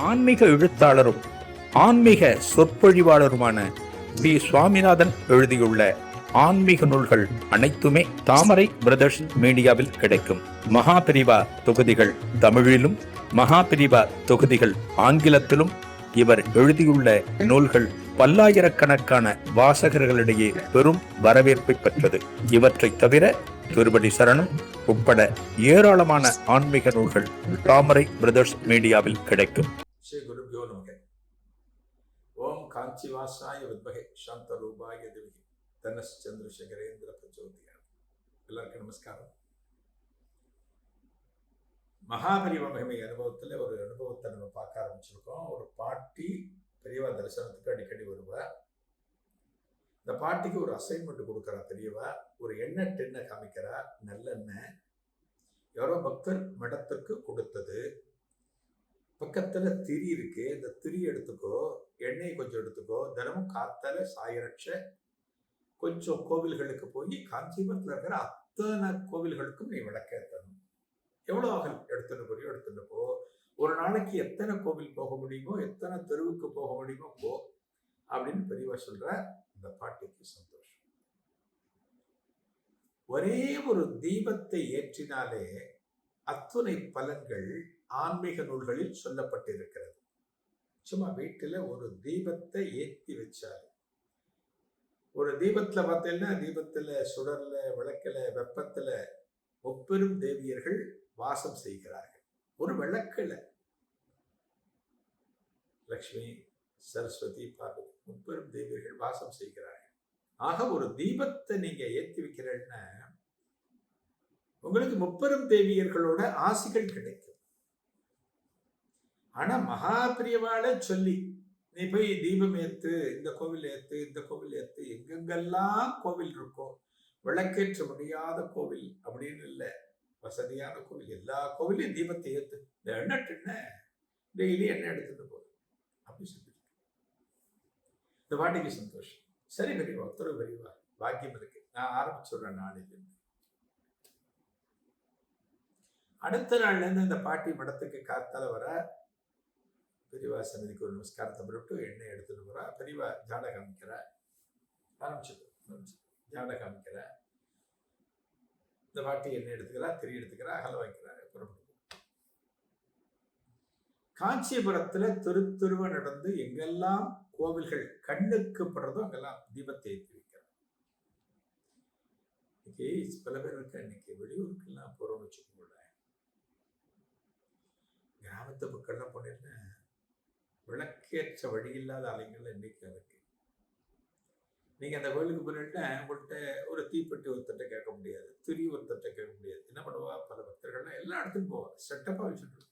ஆன்மீக எழுத்தாளரும் ஆன்மீக சொற்பொழிவாளருமான பி. சுவாமிநாதன் எழுதியுள்ள ஆன்மீக நூல்கள் அனைத்துமே தாமரை பிரதர்ஸ் மீடியாவில் கிடைக்கும். மகாபிரிவா தொகுதிகள் தமிழிலும், மகாபிரிவா தொகுதிகள் ஆங்கிலத்திலும் இவர் எழுதியுள்ள நூல்கள் பல்லாயிரக்கணக்கான வாசகர்களிடையே பெரும் வரவேற்பை பெற்றது. இவற்றை தவிர திருப்பதி சரணம் உட்பட ஏராளமான ஆன்மீக நூல்கள் தாமரை பிரதர்ஸ் மீடியாவில் கிடைக்கும். ஸ்ரீ குருபியோ நமக. ஓம் காஞ்சி வாசாய வித்மகே சாந்த ரூபாய தேவி தனஸ் சந்திரசேகரேந்திர பிரச்சோதியா. எல்லாருக்கும் நமஸ்காரம். மகாபரிவ மகிமை அனுபவத்தில் ஒரு அனுபவத்தை நம்ம பார்க்க ஆரம்பிச்சிருக்கோம். ஒரு பாட்டி பெரியவா தரிசனத்துக்கு அடிக்கடி வருவா. இந்த பாட்டிக்கு ஒரு அசைன்மெண்ட் கொடுக்குறா பெரியவா. ஒரு எண்ணெய் டென்னை காமிக்கிறா, நல்லெண்ணெய். யாரோ பக்தர் மடத்துக்கு கொடுத்தது. பக்கத்துல திரி இருக்கு, இந்த திரி எடுத்துக்கோ, எண்ணெய் கொஞ்சம் எடுத்துக்கோ, தினமும் காத்தால சாயரட்ச கொஞ்சம் கோவில்களுக்கு போய் காஞ்சிபுரத்தில் இருக்கிற அத்தனை கோவில்களுக்கும் நீ விளக்கேற்றணும். எவ்வளோ ஆகல் எடுத்துட்டு போறியோ எடுத்துட்டு போ. ஒரு நாளைக்கு எத்தனை கோவில் போக முடியுமோ, எத்தனை தெருவுக்கு போக முடியுமோ போ அப்படின்னு பெரியவா சொல்ற. இந்த பாட்டிக்கு சந்தோஷம். ஒரே ஒரு தீபத்தை ஏற்றினாலே அத்துணை பலன்கள் ஆன்மீக நூல்களில் சொல்லப்பட்டிருக்கிறது. சும்மா வீட்டில் ஒரு தீபத்தை ஏற்றி வச்சாரு. ஒரு தீபத்துல பார்த்தீங்கன்னா, தீபத்துல சுடர்ல விளக்கல வெப்பத்துல முப்பெரும் தேவியர்கள் வாசம் செய்கிறார்கள். ஒரு விளக்குல லக்ஷ்மி, சரஸ்வதி, பார்வதி முப்பெரும் தேவியர்கள் வாசம் செய்கிறார்கள். ஆக ஒரு தீபத்தை நீங்க ஏற்றி வைக்கிறீங்கன்னா உங்களுக்கு முப்பெரும் தேவியர்களோட ஆசிகள் கிடைக்கும். ஆனா மகாபிரியவாளை சொல்லி நீ போய் தீபம் ஏத்து, இந்த கோவில் ஏத்து, இந்த கோவில் ஏத்து, எங்கெங்கெல்லாம் கோவில் இருக்கோ, விளக்கேற்ற முடியாத கோவில் அப்படின்னு இல்லை, வசதியான கோவில் எல்லா கோவிலையும் தீபத்தை ஏத்து. இந்த எண்ணெய் டெய்லி எண்ணெய் எடுத்துட்டு போகுது அப்படி சொல்லி இந்த பாட்டிக்கு சந்தோஷம். சரி பெரியவா, உத்தரவு பெரியவா, பாக்கியம் இருக்கு, நான் ஆரம்பிச்சுடுறேன் நாளைக்கு. அடுத்த நாள்ல இருந்து இந்த பாட்டி மடத்துக்கு காத்தால வர, பெரியவா சன்னதிக்கு ஒரு நமஸ்காரத்தை பண்ணிட்டு எண்ணெய் எடுத்துட்டு போறா. பெரியவா ஜாட காமிக்கிற ஜாட காமிக்கிற. இந்த பாட்டி எண்ணெய் எடுத்துக்கிறா, திரி எடுத்துக்கிறா, அகல வைக்கிறாரு, புறப்பட்டு. காஞ்சிபுரத்துல திருத்துருவ நடந்து எங்கெல்லாம் கோவில்கள் கண்ணுக்கு படுறதோ அங்கெல்லாம் தீபத்தை ஏற்றி வைக்கிறார். இன்னைக்கு பல பேர் இருக்க, இன்னைக்கு வெளியூருக்கெல்லாம் போறோம்னு வச்சுக்கோங்க, கிராமத்து மக்கள்லாம் போனீங்கன்னா விளக்கேற்ற வழி இல்லாத ஆலயங்கள் இன்னைக்கு இருக்கு. நீங்க அந்த கோயிலுக்கு போனீங்கன்னா உங்கள்கிட்ட ஒரு தீப்பெட்டி ஒருத்தட்ட கேட்க முடியாது, திரி ஒருத்தட்ட கேட்க முடியாது. என்ன பண்ணுவா, பல பக்தர்கள்லாம் எல்லா இடத்துக்கும் போவாங்க, செட்டப்பா வச்சுட்டு இருப்பாங்க.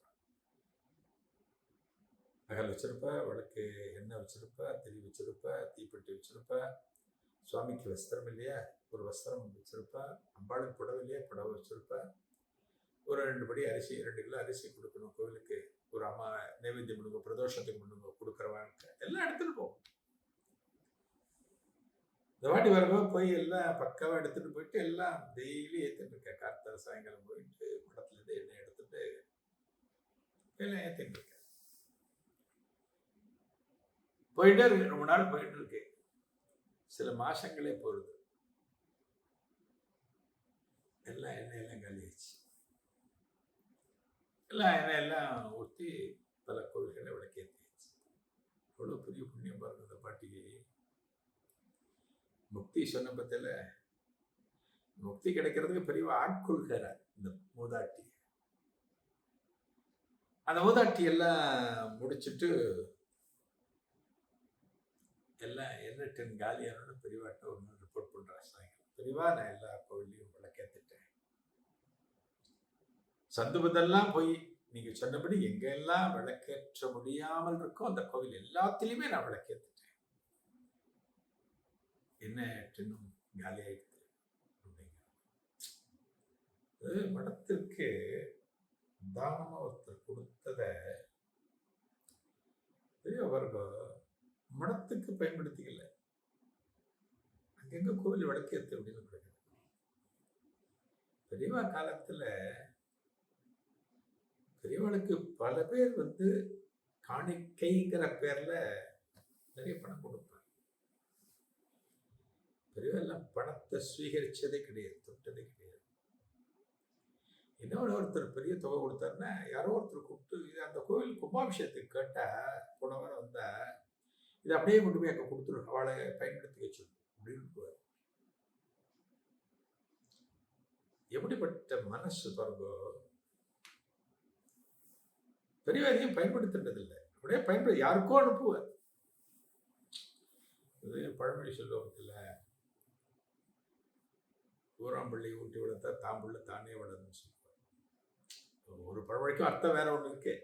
அகல் வச்சிருப்பா, விளக்கு எண்ணெய் வச்சிருப்பா, திரி வச்சிருப்பா, தீப்பெட்டி வச்சிருப்பா. சுவாமிக்கு வஸ்திரம் இல்லையா, ஒரு வஸ்திரம் வச்சிருப்பா. அம்பாளுக்கு புடவை இல்லையா, புடவை வச்சிருப்பா. ஒரு 2 படி அரிசி, 2 கிலோ அரிசி கொடுக்கணும் கோவிலுக்கு. ஒரு அம்மா நைவேத்தியம் பண்ணுங்க, பிரதோஷத்துக்கு பண்ணுங்க, கொடுக்குறவாங்க எல்லாம் எடுத்துட்டு போகும். இந்த வாட்டி வரும்போது போய் எல்லாம் பக்காவா எடுத்துட்டு போயிட்டு எல்லாம் டெய்லி ஏற்றிட்டு இருக்கேன். கார்த்தால சாயங்காலம் போயிட்டு மடத்துல இருந்து எண்ணெய் எடுத்துட்டு எல்லாம் ஏற்றிட்டு இருக்கேன். போயிட்டே இருக்கு, ரொம்ப நாள் போயிட்டு இருக்கு. சில மாசங்களே போறது, எல்லாம் எண்ணெயெல்லாம் காலியாச்சு. எல்லாம் எண்ணெயெல்லாம் ஊற்றி பல கோவில்களை விளக்கேற்றியாச்சு. அவ்வளோ பெரிய புண்ணியம் பாருங்க இந்த பாட்டிக்கு. முக்தி சொன்ன பத்தில முக்தி கிடைக்கிறதுக்கு பெரிய ஆட்கொள்கிறார் இந்த மூதாட்டி. அந்த மூதாட்டி எல்லாம் முடிச்சுட்டு எல்லாம் என்ன காலியான பெரியவாட்ட ஒன்று ரிப்போர்ட் பண்றாங்க. சாயங்காலம், பெரியவா நான் எல்லா கோவிலையும் விளக்கேற்றிட்டேன். சந்துபதெல்லாம் போய் நீங்க சொன்னபடி எங்கெல்லாம் விளக்கேற்ற முடியாமல் இருக்கோ அந்த கோவில் எல்லாத்திலையுமே நான் விளக்கேற்றிட்டேன். என்ன இன்னும் காலி ஆயிடுது அப்படிங்கிற மடத்திற்கு தானமா ஒருத்தர் கொடுத்தத பெரியவர்கள் மடத்துக்கு பயன்படுத்திக்கல, அங்கெங்க கோவில் விளக்கேற்று அப்படின்னு கிடையாது. பெரியவா காலத்துல பெரியவளுக்கு பல பேர் காணிக்கைங்கிற பேர்ல நிறைய பணம் கொடுப்பார். பெரியவெல்லாம் பணத்தை சுவீகரிச்சதே கிடையாது, தொட்டதே கிடையாது. இன்னொரு ஒருத்தர் பெரிய தொகை கொடுத்தாருன்னா யாரோ ஒருத்தர் கூப்பிட்டு இது அந்த கோவில் கும்பாபிஷேகத்துக்கு கேட்டா போன வாரம் வந்தா இது அப்படியே கொண்டு போய் அங்கே கொடுத்துரு, அவளை பயன்படுத்தி வச்சிருக்கோம் அப்படின்னு. எப்படிப்பட்ட மனசு பாருங்க. பெரியவாரையும் பயன்படுத்துறது இல்லை, அப்படியே பயன்படுத்த யாருக்கோ அனுப்புவார். பழமொழி சொல்லுவாங்கல்ல, ஊராம்பள்ளி ஊட்டி வளர்த்தா தாம்புள்ள தானே வளரும்னு சொல்லுவாங்க. ஒரு பழமொழிக்கும் அர்த்தம் வேற ஒன்று இருக்கு.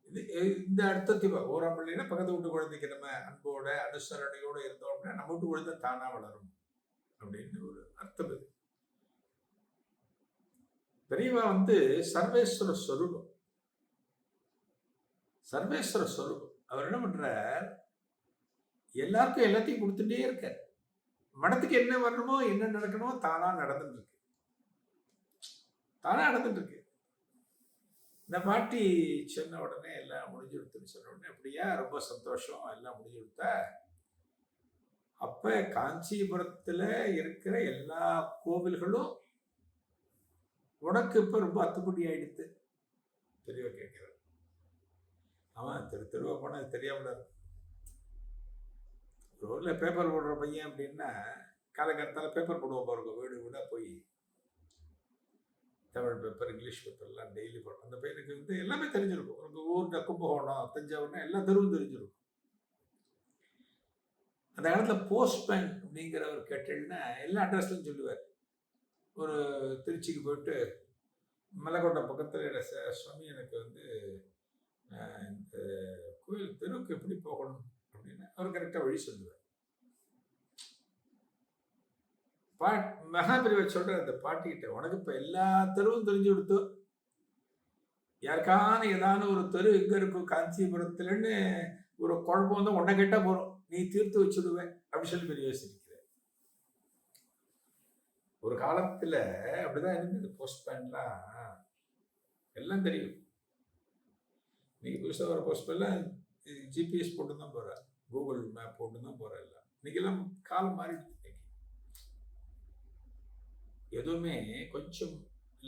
இது இந்த அர்த்தத்தையும் ஊராம்பள்ளினா பக்கத்து வீட்டு குழந்தைக்கு நம்ம அன்போட அனுசரணையோட இருந்தோம் அப்படின்னா நம்ம வீட்டு குழந்தை தானா வளரும் அப்படின்னு ஒரு அர்த்தம் இது. பெரியவா சர்வேஸ்வர ஸ்வரூபம், சர்வேஸ்வர ஸ்வரூபம். அவர் என்ன பண்றார், எல்லாருக்கும் எல்லாத்தையும் கொடுத்துட்டே இருக்க. மனத்துக்கு என்ன வரணுமோ என்ன நடக்கணுமோ தானா நடந்துட்டு இருக்கு, தானா நடந்துட்டு இருக்கு. இந்த பாட்டி சொன்ன உடனே எல்லாம் முடிஞ்சு கொடுத்துன்னு சொன்ன உடனே அப்படியா ரொம்ப சந்தோஷம், எல்லாம் முடிஞ்சு கொடுத்தா. அப்ப காஞ்சிபுரத்துல இருக்கிற எல்லா கோவில்களும் உனக்கு இப்ப ரொம்ப அத்துப்படி ஆயிடுத்து. தெரியவா கேட்கிறார். அவன் தெருவா போனா தெரியாமல இருக்கும். ஒரு ஊர்ல பேப்பர் போடுற பையன் அப்படின்னா காலகட்டத்தால பேப்பர் போடுவோம் பாருங்க, வீடு வீடா போய் தமிழ் பேப்பர் இங்கிலீஷ் பேப்பர்லாம் டெய்லி போடுறோம். அந்த பையனுக்கு எல்லாமே தெரிஞ்சிருக்கும். உங்க ஊர்ல கும்பகோணம் தஞ்சாவூர்னா எல்லா தெருவும் தெரிஞ்சிருக்கும். அந்த காலத்துல போஸ்ட்மேன் அப்படிங்கிற ஒரு கேட்டல்னா எல்லா அட்ரஸ்லையும் சொல்லுவார். ஒரு திருச்சிக்கு போயிட்டு மலைக்கோட்டை பக்கத்தில் சுவாமி எனக்கு இந்த கோயில் தெருவுக்கு எப்படி போகணும் அப்படின்னு அவர் கரெக்டாக வழி சொல்லுவார். மகாபிரிவை சொல்ற அந்த பாட்டிக்கிட்ட உனக்கு இப்ப எல்லா தெருவும் தெரிஞ்சு கொடுத்து, யாருக்கான ஏதான ஒரு தெரு எங்க இருக்கும் காஞ்சிபுரத்துலன்னு ஒரு குழப்பம் உன்னை கேட்டா போறோம், நீ தீர்த்து வச்சுடுவேன் அப்படின்னு சொல்லி பெரிய யோசிக்கிறேன். ஒரு காலத்துல அப்படிதான் இருந்தது. போஸ்ட்மேன்லாம் எல்லாம் தெரியும். இன்னைக்கு புதுசாக வர போஸ்ட்மேன்லாம் ஜிபிஎஸ் போட்டு தான் போற, கூகுள் மேப் போட்டு தான் போற. எல்லாம் இன்னைக்கெல்லாம் காலம் மாறிடுச்சு. எதுவுமே கொஞ்சம்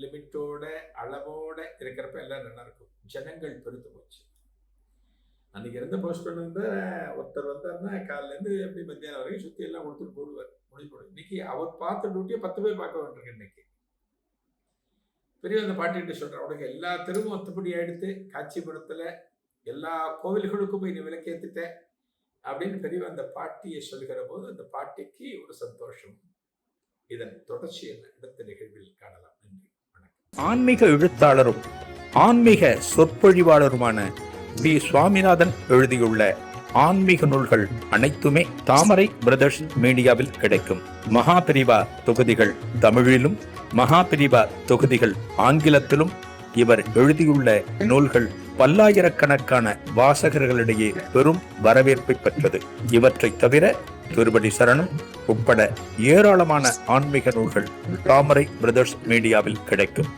லிமிட்டோட அளவோட இருக்கிறப்ப எல்லாம் நல்லா இருக்கும். ஜனங்கள் பெருத்து போச்சு. அன்னைக்கு இருந்த போஸ்ட்மேன் ஒருத்தர் வந்தாருன்னா காலையில இருந்து எப்படி மத்தியானம் வரைக்கும் சுத்தி எல்லாம் கொடுத்துட்டு போடுவார், முடிஞ்சு போடுவார். இன்னைக்கு அவர் பார்த்த டியூட்டியை 10 பேர் பார்க்க வேண்டியிருக்கு. இன்னைக்கு பெரிய அந்த பாட்டிகிட்ட சொல்றேன், உனக்கு எல்லா தெருவும் ஒத்துப்படி ஆயிடுத்து, காஞ்சிபுரத்துல எல்லா கோவில்களுக்கும் போய் நீ விளக்கேத்துட்ட அப்படின்னு பெரிய அந்த பாட்டியை சொல்லுகிற போது அந்த பாட்டிக்கு ஒரு சந்தோஷம். இதன் தொடர்ச்சி என்ன அடுத்த நிகழ்வில் காணலாம். நன்றி, வணக்கம். ஆன்மீக எழுத்தாளரும் ஆன்மீக சொற்பொழிவாளருமான பி. சுவாமிநாதன் எழுதியுள்ள ஆன்மீக நூல்கள் அனைத்துமே தாமரை பிரதர்ஸ் மீடியாவில் கிடைக்கும். மகாபிரிவா தொகுதிகள் தமிழிலும் மகாபிரிவா தொகுதிகள் ஆங்கிலத்திலும் இவர் எழுதியுள்ள நூல்கள் பல்லாயிரக்கணக்கான வாசகர்களிடையே பெரும் வரவேற்பை பெற்றது. இவற்றை தவிர திருப்படி சரணம் உட்பட ஏராளமான ஆன்மீக நூல்கள் தாமரை பிரதர்ஸ் மீடியாவில் கிடைக்கும்.